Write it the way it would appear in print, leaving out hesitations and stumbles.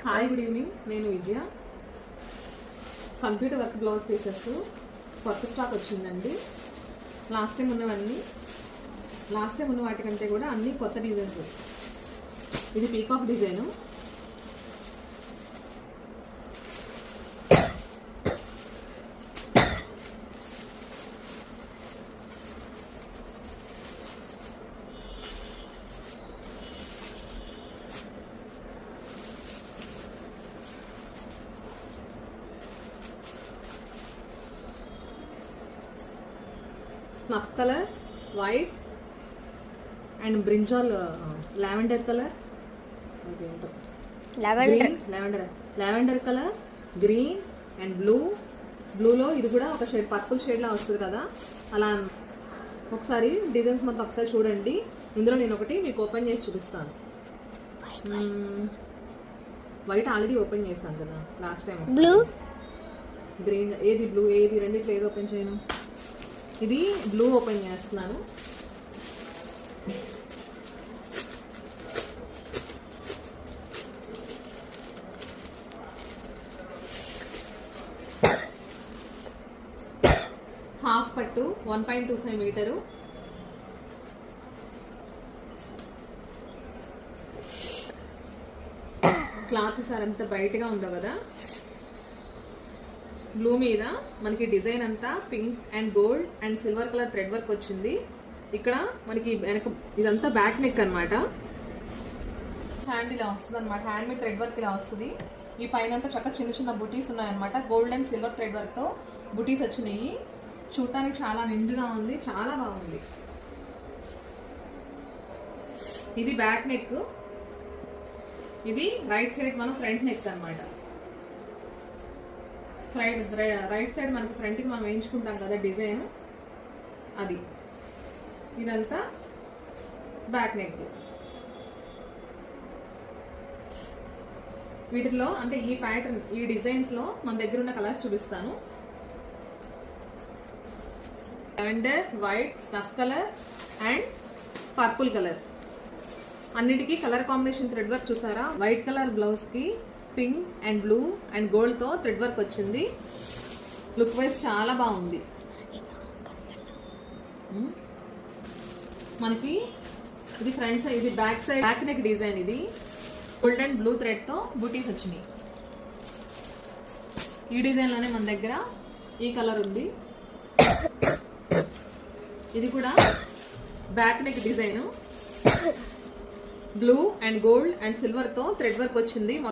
Hi, good evening. నేను Vijaya. Computer work blouse pieces కొత్త stock వచ్చిందండి. లాస్ట్ టైం ఉన్న వాటికంటే కూడా అన్ని కొత్త డిజైన్స్. ఇది peacock design. Snuff colour, white and brinjal lavender colour, lavender colour, green and బ్లూలో ఇది కూడా ఒక షేడ్ పర్పుల్ షేడ్లా వస్తుంది కదా, అలా. ఒకసారి డిజైన్స్ మొత్తం ఒకసారి చూడండి. ఇందులో నేను ఒకటి మీకు ఓపెన్ చేసి చూపిస్తాను. వైట్ ఆల్రెడీ ఓపెన్ చేస్తాను కదా లాస్ట్ టైం. బ్లూ, గ్రీన్, ఏది బ్లూ, ఏది రెండిట్లో ఏది ఓపెన్ చేయను? ఇది బ్లూ ఓపెన్ చేస్తున్నాను. హాఫ్ పట్టు 1.25 మీటరు. క్లాత్ సార్ ఎంత బ్రైట్ గా ఉందో కదా. బ్లూ మీద మనకి డిజైన్ అంతా pink and gold and silver colour thread work వచ్చింది. ఇక్కడ మనకి వెనక ఇదంతా బ్యాక్ నెక్ అనమాట. హ్యాండ్ ఇలా వస్తుంది అనమాట. హ్యాండ్ మీద థ్రెడ్ వర్క్ ఇలా వస్తుంది. ఈ పైన అంతా చక్కగా చిన్న చిన్న బుటీస్ ఉన్నాయన్నమాట. Gold and silver thread work తో బుటీస్ వచ్చినాయి. చూడటానికి చాలా నిండుగా ఉంది, చాలా బాగుంది. ఇది బ్యాక్ నెక్. ఇది రైట్ సైడ్ మన ఫ్రంట్ నెక్ అనమాట. రైట్ సైడ్ మనకి ఫ్రంట్కి మనం వేయించుకుంటాం కదా డిజైన్, అది. ఇదంతా బ్యాక్ నెక్. వీటిలో అంటే ఈ ప్యాటర్న్, ఈ డిజైన్స్ లో మన దగ్గర ఉన్న కలర్స్ చూపిస్తాను. Lavender, white, snuff colour and purple colour. అన్నిటికీ కలర్ కాంబినేషన్ థ్రెడ్ వర్క్ చూసారా. వైట్ కలర్ బ్లౌజ్ కి pink and blue and gold తో థ్రెడ్ వర్క్ వచ్చింది. లుక్ వైజ్ చాలా బాగుంది. మనకి ఇది ఫ్రంట్ సైడ్, ఇది back side back neck design. ఇది గోల్డ్ అండ్ బ్లూ థ్రెడ్ తో బూటీస్ వచ్చినాయి. ఈ డిజైన్ లోనే మన దగ్గర ఈ కలర్ ఉంది. ఇది కూడా back neck design. Blue and gold and silver తో థ్రెడ్ వర్క్ వచ్చింది.